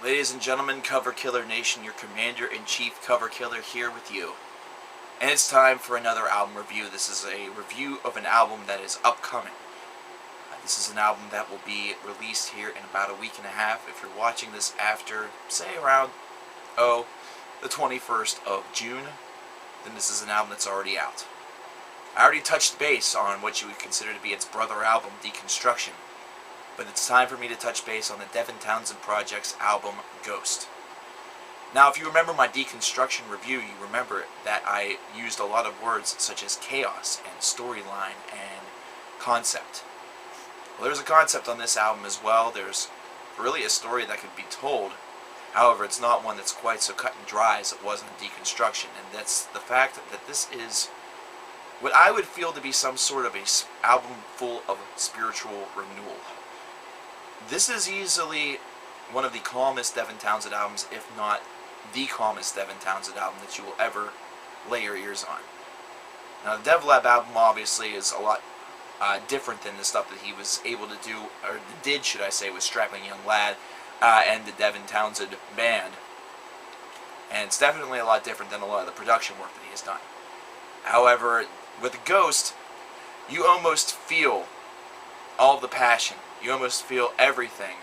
Ladies and gentlemen, Cover Killer Nation, your Commander-in-Chief Cover Killer here with you. And it's time for another album review. This is a review of an album that is upcoming. This is an album that will be released here in about a week and a half. If you're watching this after, say, around, the 21st of June, then this is an album that's already out. I already touched base on what you would consider to be its brother album, Deconstruction. But it's time for me to touch base on the Devin Townsend Project's album, Ghost. Now, if you remember my Deconstruction review, you remember that I used a lot of words such as chaos and storyline and concept. Well, there's a concept on this album as well. There's really a story that could be told. However, it's not one that's quite so cut and dry as it was in Deconstruction, and that's the fact that this is what I would feel to be some sort of an album full of spiritual renewal. This is easily one of the calmest Devin Townsend albums, if not the calmest Devin Townsend album that you will ever lay your ears on. Now, the DevLab album obviously is a lot different than the stuff that he was able to do, or did, should I say, with Strapping Young Lad and the Devin Townsend Band. And it's definitely a lot different than a lot of the production work that he has done. However, with Ghost, you almost feel all the passion. You almost feel everything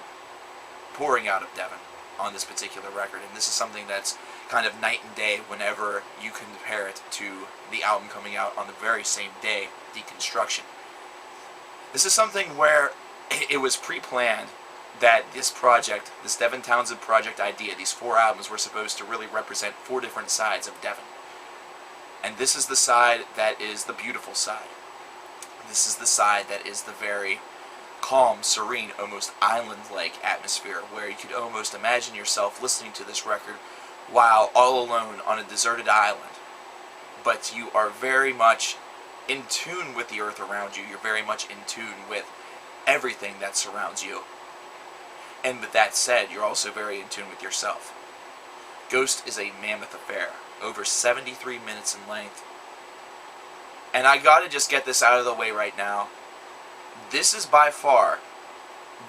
pouring out of Devin on this particular record, and this is something that's kind of night and day whenever you compare it to the album coming out on the very same day, Deconstruction. This is something where it was pre-planned that this project, this Devin Townsend Project idea, these 4 albums were supposed to really represent 4 different sides of Devin. And this is the side that is the beautiful side. This is the side that is the very calm, serene, almost island-like atmosphere where you could almost imagine yourself listening to this record while all alone on a deserted island. But you are very much in tune with the earth around you. You're very much in tune with everything that surrounds you. And with that said, you're also very in tune with yourself. Ghost is a mammoth affair, over 73 minutes in length. And I gotta just get this out of the way right now. This is by far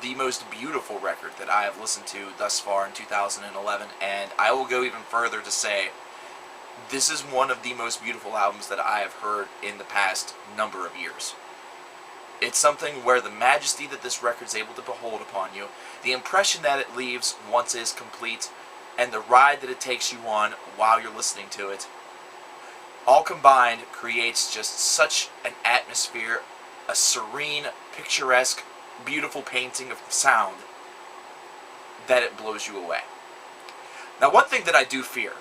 the most beautiful record that I have listened to thus far in 2011, and I will go even further to say this is one of the most beautiful albums that I have heard in the past number of years. It's something where the majesty that this record is able to behold upon you, the impression that it leaves once it is complete, and the ride that it takes you on while you're listening to it, all combined creates just such an atmosphere, a serene, picturesque, beautiful painting of sound that it blows you away. Now, one thing that I do fear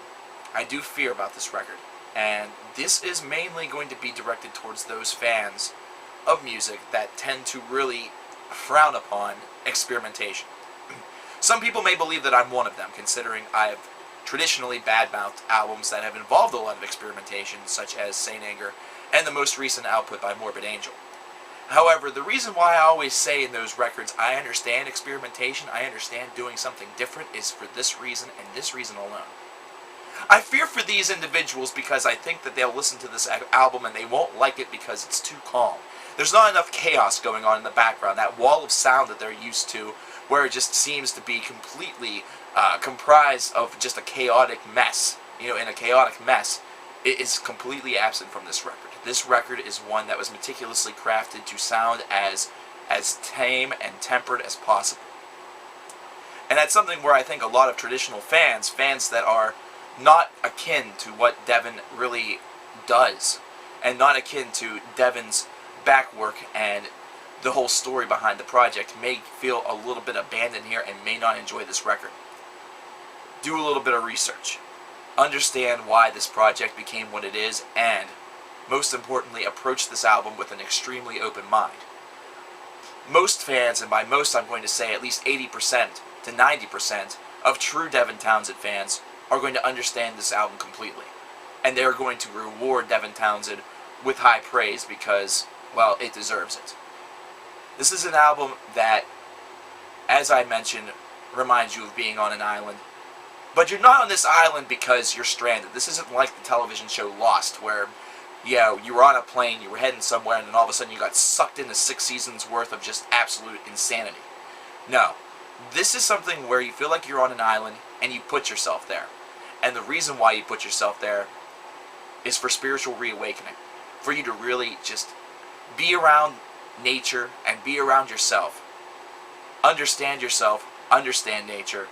about this record, and this is mainly going to be directed towards those fans of music that tend to really frown upon experimentation. Some people may believe that I'm one of them, considering I've traditionally badmouthed albums that have involved a lot of experimentation, such as Saint Anger and the most recent output by Morbid Angel. However, the reason why I always say in those records, I understand experimentation, I understand doing something different, is for this reason and this reason alone. I fear for these individuals because I think that they'll listen to this album and they won't like it because it's too calm. There's not enough chaos going on in the background, that wall of sound that they're used to, where it just seems to be completely comprised of just a chaotic mess. You know, in a chaotic mess, it is completely absent from this record. This record is one that was meticulously crafted to sound as tame and tempered as possible. And that's something where I think a lot of traditional fans that are not akin to what Devin really does, and not akin to Devin's backwork and the whole story behind the project, may feel a little bit abandoned here and may not enjoy this record. Do a little bit of research. Understand why this project became what it is, and most importantly, approach this album with an extremely open mind. Most fans, and by most I'm going to say at least 80% to 90% of true Devin Townsend fans, are going to understand this album completely. And they're going to reward Devin Townsend with high praise because, well, it deserves it. This is an album that, as I mentioned, reminds you of being on an island. But you're not on this island because you're stranded. This isn't like the television show Lost, where you were on a plane, you were heading somewhere, and then all of a sudden you got sucked into 6 seasons worth of just absolute insanity. No. This is something where you feel like you're on an island and you put yourself there. And the reason why you put yourself there is for spiritual reawakening. For you to really just be around nature and be around yourself. Understand yourself, understand nature,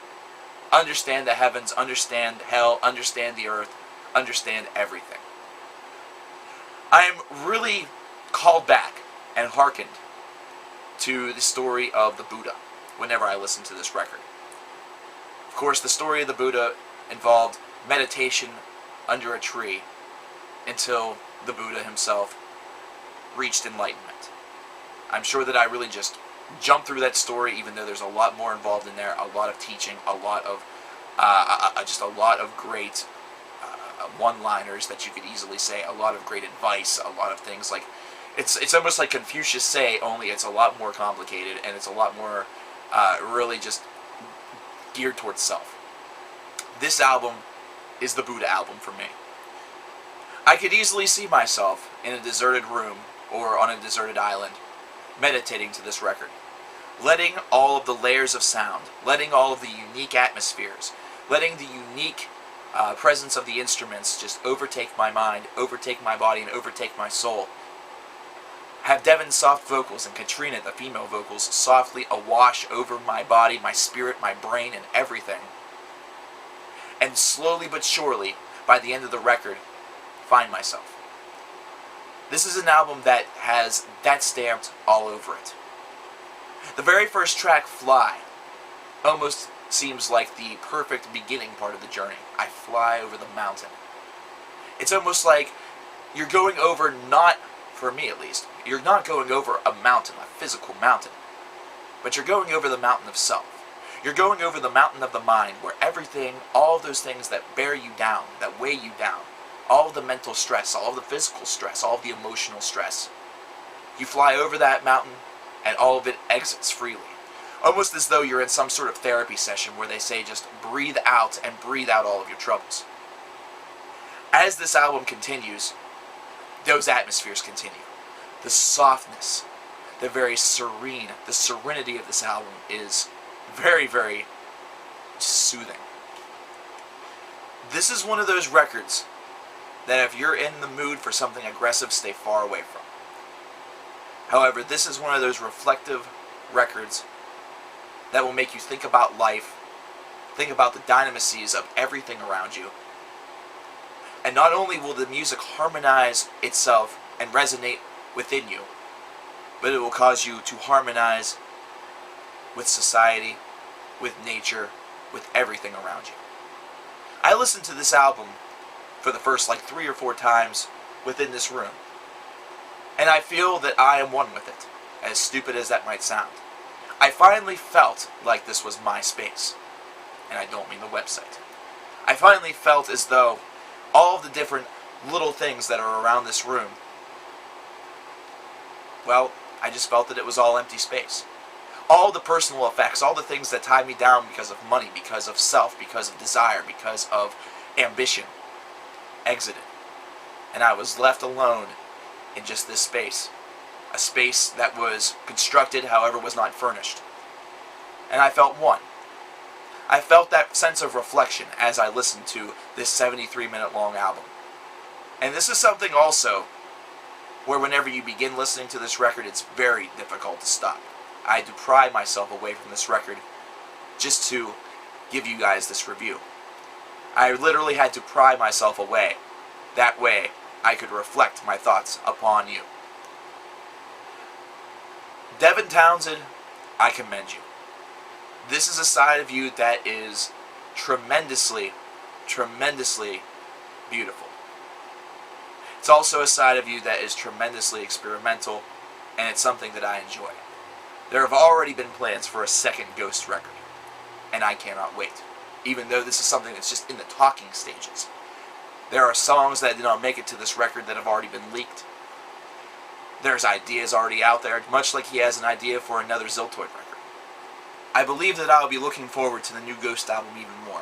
understand the heavens, understand hell, understand the earth, understand everything. I am really called back and hearkened to the story of the Buddha whenever I listen to this record. Of course, the story of the Buddha involved meditation under a tree until the Buddha himself reached enlightenment. I'm sure that I really just jumped through that story, even though there's a lot more involved in there, a lot of teaching, a lot of just a lot of great one-liners that you could easily say, a lot of great advice, a lot of things like it's almost like Confucius say, only it's a lot more complicated and it's a lot more really just geared towards self. This album is the Buddha album for me. I could easily see myself in a deserted room or on a deserted island meditating to this record, letting all of the layers of sound, letting all of the unique atmospheres, letting the unique presence of the instruments just overtake my mind, overtake my body, and overtake my soul. Have Devin's soft vocals and Katrina, the female vocals, softly awash over my body, my spirit, my brain, and everything. And slowly but surely, by the end of the record, find myself. This is an album that has that stamped all over it. The very first track, Fly, almost seems like the perfect beginning part of the journey. I fly over the mountain. It's almost like you're going over, not, for me at least, you're not going over a mountain, a physical mountain, but you're going over the mountain of self. You're going over the mountain of the mind, where everything, all those things that bear you down, that weigh you down, all of the mental stress, all of the physical stress, all of the emotional stress, you fly over that mountain and all of it exits freely. Almost as though you're in some sort of therapy session where they say just breathe out and breathe out all of your troubles. As this album continues, those atmospheres continue. The softness, the very serene, the serenity of this album is very, very soothing. This is one of those records that if you're in the mood for something aggressive, stay far away from. However, this is one of those reflective records that will make you think about life, think about the dynamices of everything around you. And not only will the music harmonize itself and resonate within you, but it will cause you to harmonize with society, with nature, with everything around you. I listened to this album for the first 3 or 4 times within this room, and I feel that I am one with it, as stupid as that might sound. I finally felt like this was my space, and I don't mean the website. I finally felt as though all of the different little things that are around this room, well, I just felt that it was all empty space. All the personal effects, all the things that tied me down because of money, because of self, because of desire, because of ambition, exited. And I was left alone in just this space. A space that was constructed, however, was not furnished. And I felt one. I felt that sense of reflection as I listened to this 73-minute long album. And this is something also where whenever you begin listening to this record, it's very difficult to stop. I had to pry myself away from this record just to give you guys this review. I literally had to pry myself away. That way, I could reflect my thoughts upon you. Devin Townsend, I commend you. This is a side of you that is tremendously, tremendously beautiful. It's also a side of you that is tremendously experimental, and it's something that I enjoy. There have already been plans for a second Ghost record, and I cannot wait, even though this is something that's just in the talking stages. There are songs that did not make it to this record that have already been leaked. There's ideas already out there, much like he has an idea for another Ziltoid record. I believe that I'll be looking forward to the new Ghost album even more.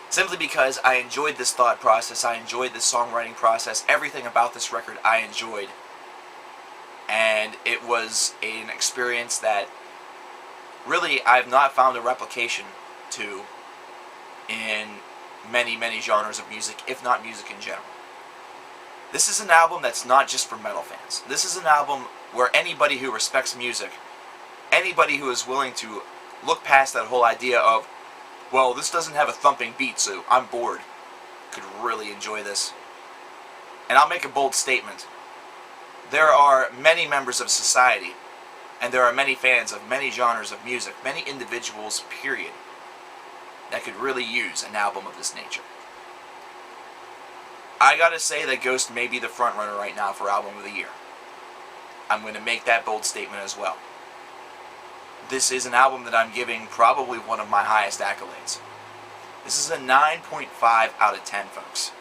Simply because I enjoyed this thought process, I enjoyed this songwriting process, everything about this record I enjoyed. And it was an experience that really I've not found a replication to in many, many genres of music, if not music in general. This is an album that's not just for metal fans. This is an album where anybody who respects music, anybody who is willing to look past that whole idea of, well, this doesn't have a thumping beat, so I'm bored, could really enjoy this. And I'll make a bold statement. There are many members of society, and there are many fans of many genres of music, many individuals, period, that could really use an album of this nature. I gotta say that Ghost may be the front runner right now for Album of the Year. I'm going to make that bold statement as well. This is an album that I'm giving probably one of my highest accolades. This is a 9.5 out of 10, folks.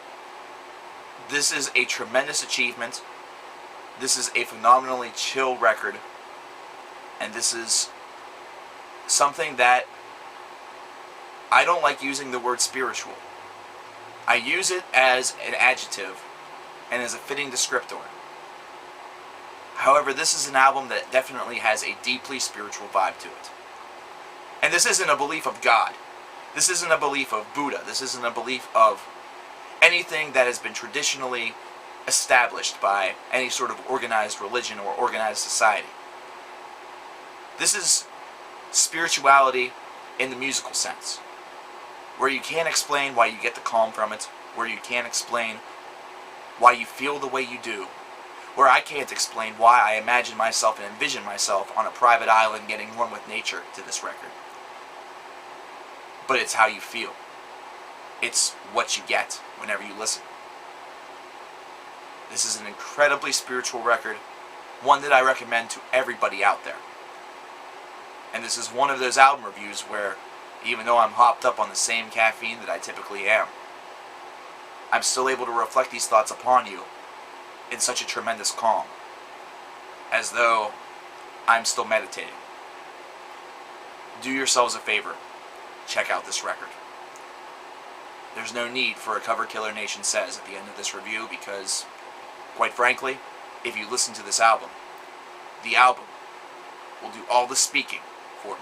This is a tremendous achievement. This is a phenomenally chill record. And this is something that I don't like using the word spiritual. I use it as an adjective and as a fitting descriptor. However, this is an album that definitely has a deeply spiritual vibe to it. And this isn't a belief of God. This isn't a belief of Buddha. This isn't a belief of anything that has been traditionally established by any sort of organized religion or organized society. This is spirituality in the musical sense, where you can't explain why you get the calm from it, where you can't explain why you feel the way you do, where I can't explain why I imagine myself and envision myself on a private island getting one with nature to this record. But it's how you feel. It's what you get whenever you listen. This is an incredibly spiritual record, one that I recommend to everybody out there. And this is one of those album reviews where, even though I'm hopped up on the same caffeine that I typically am, I'm still able to reflect these thoughts upon you in such a tremendous calm, as though I'm still meditating. Do yourselves a favor. Check out this record. There's no need for a Cover Killer Nation says at the end of this review, because, quite frankly, if you listen to this album, the album will do all the speaking for me.